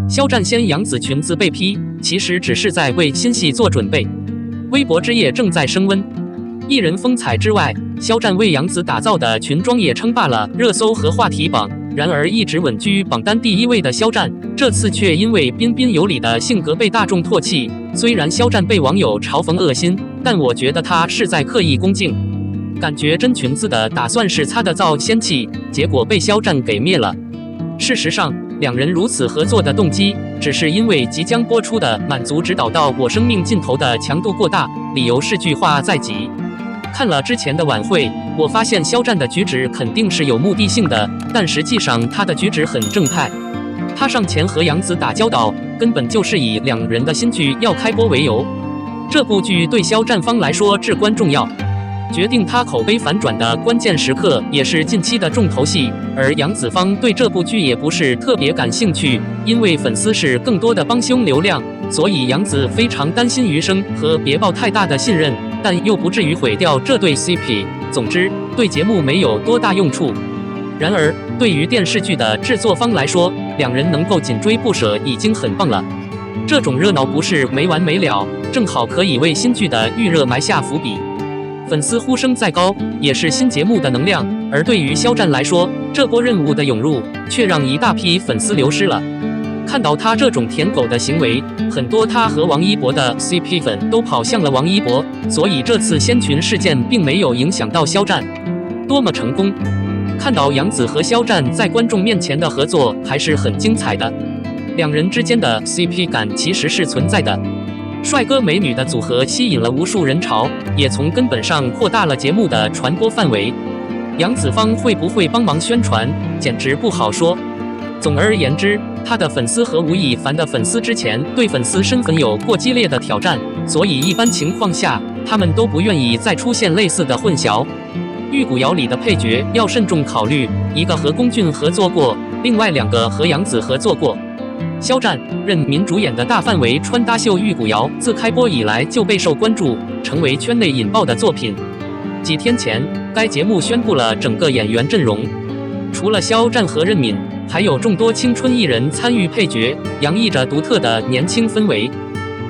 肖战掀杨紫裙子被批，其实只是在为新戏做准备。微博之夜正在升温，艺人风采之外，肖战为杨紫打造的裙装也称霸了热搜和话题榜。然而，一直稳居榜单第1位的肖战，这次却因为彬彬有礼的性格被大众唾弃。虽然肖战被网友嘲讽恶心，但我觉得他是在刻意恭敬。感觉真裙子的打算是擦的造仙气，结果被肖战给灭了。事实上，两人如此合作的动机，只是因为即将播出的《满足指导到我生命尽头》的强度过大，理由是句话在即。看了之前的晚会，我发现肖战的举止肯定是有目的性的，但实际上他的举止很正派。他上前和杨紫打交道，根本就是以两人的新剧要开播为由。这部剧对肖战方来说至关重要，决定他口碑反转的关键时刻，也是近期的重头戏。而杨紫方对这部剧也不是特别感兴趣，因为粉丝是更多的帮凶流量，所以杨紫非常担心余生和别抱太大的信任，但又不至于毁掉这对 CP。总之，对节目没有多大用处。然而，对于电视剧的制作方来说，两人能够紧追不舍已经很棒了。这种热闹不是没完没了，正好可以为新剧的预热埋下伏笔。粉丝呼声再高，也是新节目的能量。而对于肖战来说，这波任务的涌入，却让一大批粉丝流失了。看到他这种舔狗的行为，很多他和王一博的 CP 粉都跑向了王一博，所以这次掀裙事件并没有影响到肖战。多么成功！看到杨紫和肖战在观众面前的合作还是很精彩的，两人之间的 CP 感其实是存在的。帅哥美女的组合吸引了无数人潮，也从根本上扩大了节目的传播范围。杨紫方会不会帮忙宣传，简直不好说。总而言之，他的粉丝和吴亦凡的粉丝之前对粉丝身份有过激烈的挑战，所以一般情况下，他们都不愿意再出现类似的混淆。玉骨遥里的配角要慎重考虑，一个和龚俊合作过，另外2个和杨紫合作过。肖战、任民主演的大范围穿搭秀《玉骨遥》自开播以来就备受关注，成为圈内引爆的作品。几天前，该节目宣布了整个演员阵容，除了肖战和任敏，还有众多青春艺人参与配角，洋溢着独特的年轻氛围。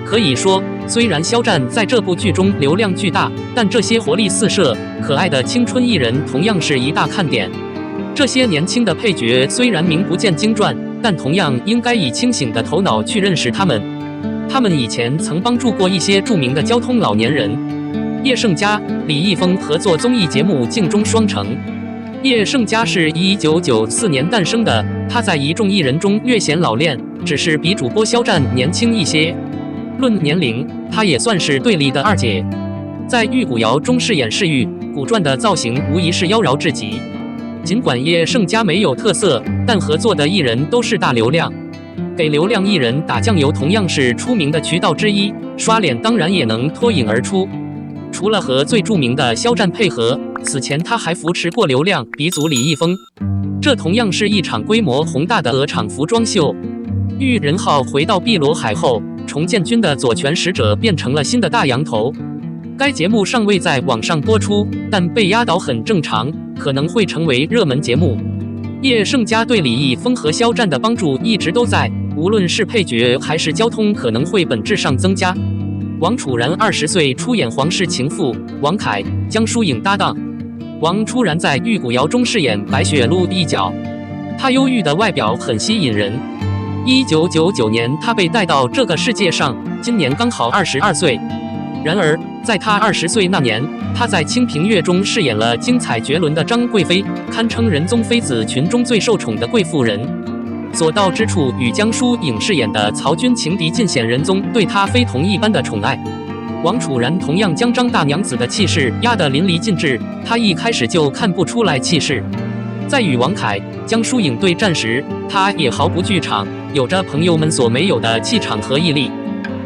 可以说，虽然肖战在这部剧中流量巨大，但这些活力四射、可爱的青春艺人同样是一大看点。这些年轻的配角虽然名不见经传，但同样应该以清醒的头脑去认识他们。他们以前曾帮助过一些著名的交通老年人。叶圣嘉、李易峰合作综艺节目《镜中双城》。叶圣嘉是1994年诞生的，他在一众艺人中略显老练，只是比主播肖战年轻一些。论年龄，他也算是队里的二姐。在《玉骨遥》中饰演世玉，古传的造型无疑是妖娆至极。尽管叶圣嘉没有特色，但合作的艺人都是大流量。给流量艺人打酱油同样是出名的渠道之一，刷脸当然也能脱颖而出。除了和最著名的肖战配合，此前他还扶持过流量鼻祖李易峰，这同样是一场规模宏大的鹅厂服装秀。玉人号回到碧罗海后，重建军的左权使者变成了新的大洋头。该节目尚未在网上播出，但被压倒很正常，可能会成为热门节目。叶圣嘉对李易峰和肖战的帮助一直都在，无论是配角还是交通可能会本质上增加。王楚然20岁出演皇室情妇，王凯、江疏影搭档。王楚然在《玉骨遥》中饰演白雪鹿一角，她忧郁的外表很吸引人。1999年，她被带到这个世界上，今年刚好22岁。然而，在她20岁那年，她在《清平乐》中饰演了精彩绝伦的张贵妃，堪称仁宗妃子群中最受宠的贵妇人。所到之处，与江疏影饰演的曹军情敌尽显仁宗对她非同一般的宠爱。王楚然同样将张大娘子的气势压得淋漓尽致，她一开始就看不出来气势。在与王凯、江疏影对战时，她也毫不惧场，有着朋友们所没有的气场和毅力。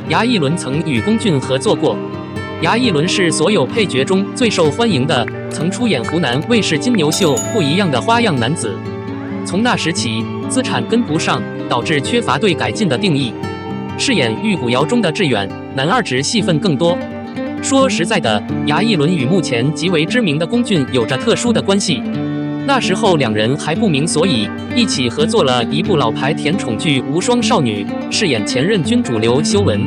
牙一伦曾与龚俊合作过，牙一伦是所有配角中最受欢迎的，曾出演湖南卫视金牛秀《不一样的花样男子》。从那时起，资产跟不上，导致缺乏对改进的定义。饰演《玉骨遥》中的志远，男二职戏份更多。说实在的，牙一伦与目前极为知名的龚俊有着特殊的关系。那时候两人还不明所以，一起合作了一部老牌甜宠剧《无双少女》，饰演前任君主刘修文。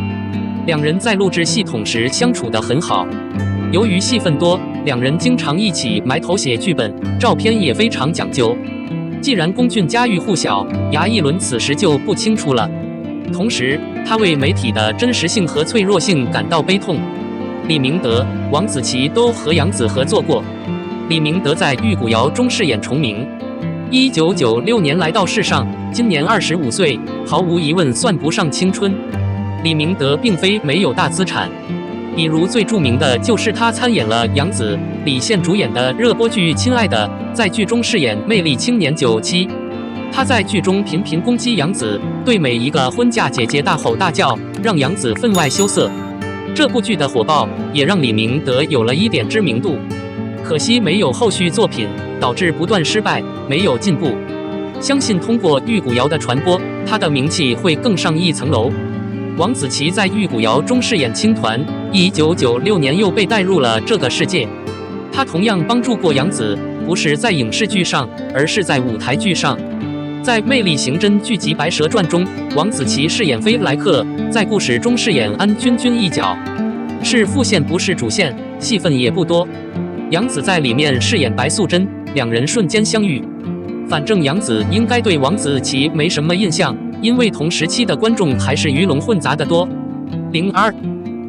两人在录制系统时相处得很好，由于戏份多，两人经常一起埋头写剧本，照片也非常讲究。既然龚俊家喻户晓，牙一伦此时就不清楚了。同时，他为媒体的真实性和脆弱性感到悲痛。李明德、王子奇都和杨紫合作过。李明德在《玉骨遥》中饰演重明，1996年来到世上，今年25岁，毫无疑问算不上青春。李明德并非没有大资产，比如最著名的就是他参演了杨紫、李现主演的热播剧《亲爱的》，在剧中饰演魅力青年9妻。他在剧中频频攻击杨紫，对每一个婚嫁姐姐大吼大叫，让杨紫分外羞涩。这部剧的火爆也让李明德有了一点知名度。可惜没有后续作品，导致不断失败，没有进步。相信通过《玉骨遥》的传播，他的名气会更上一层楼。王子奇在《玉骨遥》中饰演青团，1996年又被带入了这个世界。他同样帮助过杨紫，不是在影视剧上，而是在舞台剧上。在《魅力刑侦剧集《白蛇传》中，王子奇饰演飞来客，在故事中饰演安君君一角，是副线不是主线，戏份也不多。杨紫在里面饰演白素贞，两人瞬间相遇。反正杨紫应该对王子奇没什么印象，因为同时期的观众还是鱼龙混杂的多。02，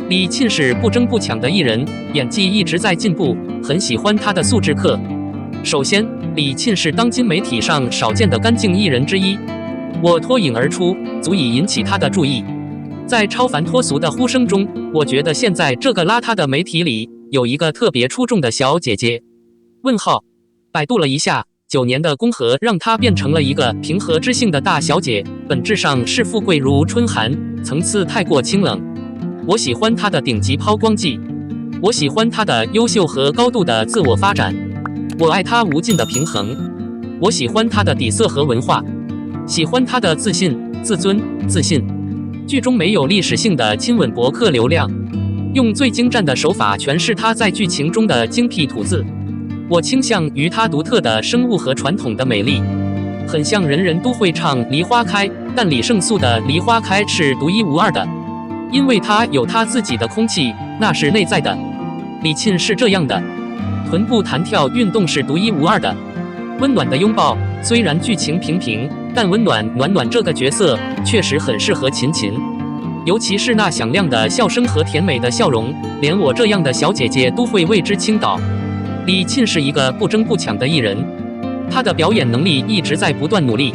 李沁是不争不抢的艺人，演技一直在进步，很喜欢她的素质课。首先，李沁是当今媒体上少见的干净艺人之一，我脱颖而出，足以引起她的注意。在超凡脱俗的呼声中，我觉得现在这个邋遢的媒体里，有一个特别出众的小姐姐。问号，百度了一下，9年的宫和让她变成了一个平和知性的大小姐，本质上是富贵如春寒，层次太过清冷。我喜欢她的顶级抛光技，我喜欢她的优秀和高度的自我发展，我爱她无尽的平衡，我喜欢她的底色和文化，喜欢她的自信、自尊、自信。剧中没有历史性的亲吻博客流量，用最精湛的手法诠释她在剧情中的精辟吐字。我倾向于她独特的生物和传统的美丽，很像人人都会唱梨花开，但李胜素的梨花开是独一无二的，因为她有她自己的空气，那是内在的。李沁是这样的，臀部弹跳运动是独一无二的，温暖的拥抱，虽然剧情平平，但温暖暖暖这个角色确实很适合秦秦。尤其是那响亮的笑声和甜美的笑容，连我这样的小姐姐都会为之倾倒。李沁是一个不争不抢的艺人，她的表演能力一直在不断努力。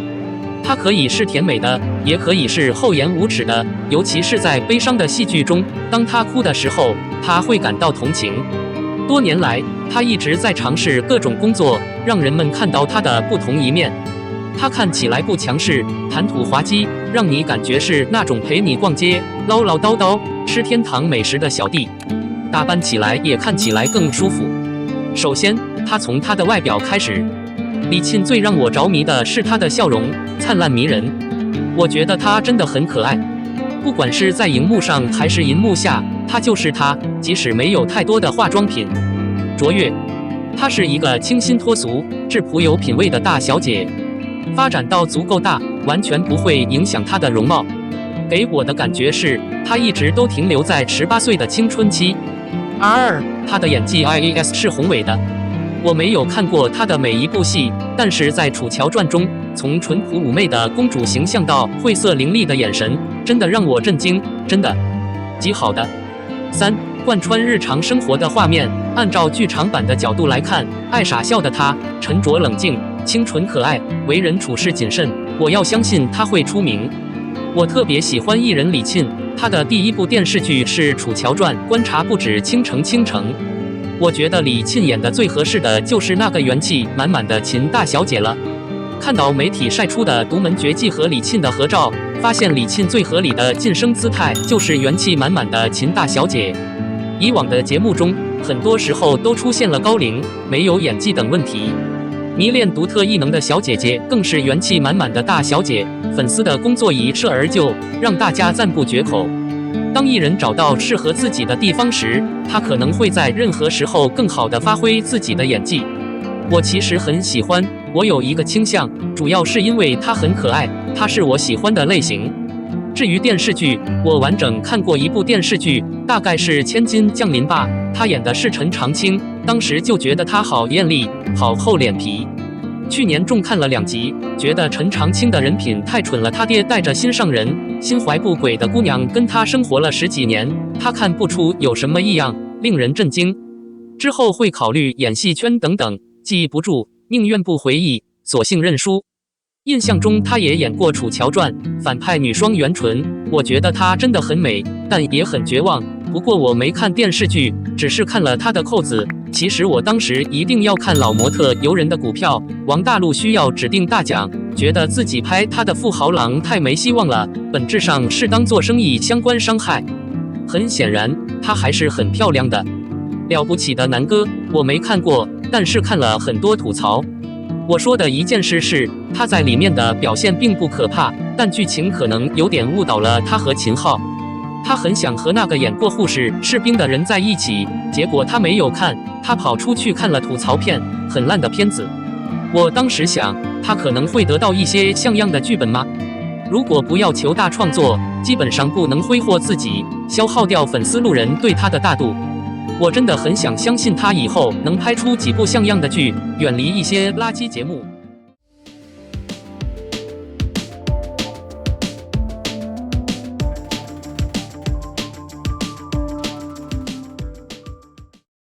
她可以是甜美的，也可以是厚颜无耻的，尤其是在悲伤的戏剧中，当她哭的时候，她会感到同情。多年来，她一直在尝试各种工作，让人们看到她的不同一面。她看起来不强势，谈吐滑稽，让你感觉是那种陪你逛街、唠唠叨叨、吃天堂美食的小弟。打扮起来也看起来更舒服。首先，她从她的外表开始。李沁最让我着迷的是她的笑容，灿烂迷人。我觉得她真的很可爱，不管是在荧幕上还是银幕下，她就是她，即使没有太多的化妆品。卓越，她是一个清新脱俗、质朴有品味的大小姐。发展到足够大，完全不会影响她的容貌。给我的感觉是，她一直都停留在18岁的青春期。她的演技 IAS 是宏伟的。我没有看过她的每一部戏，但是在《楚乔传》中，从淳朴妩媚的公主形象到晦涩凌厉的眼神，真的让我震惊，真的极好的。3. 贯穿日常生活的画面，按照剧场版的角度来看，爱傻笑的她，沉着冷静，清纯可爱，为人处事谨慎，我要相信她会出名。我特别喜欢艺人李沁，她的第一部电视剧是《楚乔传》，观察不止倾城倾城。我觉得李沁演的最合适的就是那个元气满满的秦大小姐了。看到媒体晒出的独门绝技和李沁的合照，发现李沁最合理的晋升姿态就是元气满满的秦大小姐。以往的节目中，很多时候都出现了高龄、没有演技等问题。迷恋独特异能的小姐姐更是元气满满的大小姐，粉丝的工作一射而就，让大家赞不绝口。当艺人找到适合自己的地方时，他可能会在任何时候更好地发挥自己的演技。我其实很喜欢，我有一个倾向，主要是因为他很可爱，他是我喜欢的类型。至于电视剧，我完整看过一部电视剧，大概是《千金降临吧》，他演的是陈长青，当时就觉得他好艳丽，好厚脸皮。去年重看了2集，觉得陈长青的人品太蠢了。他爹带着心上人、心怀不轨的姑娘跟他生活了10几年，他看不出有什么异样，令人震惊。之后会考虑演戏圈等等，记忆不住，宁愿不回忆，索性认输。印象中他也演过《楚乔传》，反派女双元纯，我觉得她真的很美，但也很绝望。不过我没看电视剧，只是看了她的扣子。其实我当时一定要看老模特游人的股票，王大陆需要指定大奖，觉得自己拍他的富豪郎太没希望了，本质上是当做生意相关伤害。很显然，她还是很漂亮的。了不起的南哥，我没看过，但是看了很多吐槽。我说的一件事是，他在里面的表现并不可怕，但剧情可能有点误导了他和秦昊。他很想和那个演过护士、士兵的人在一起，结果他没有看，他跑出去看了吐槽片，很烂的片子。我当时想，他可能会得到一些像样的剧本吗？如果不要求大创作，基本上不能挥霍自己，消耗掉粉丝路人对他的大度。我真的很想相信他以后能拍出几部像样的剧，远离一些垃圾节目。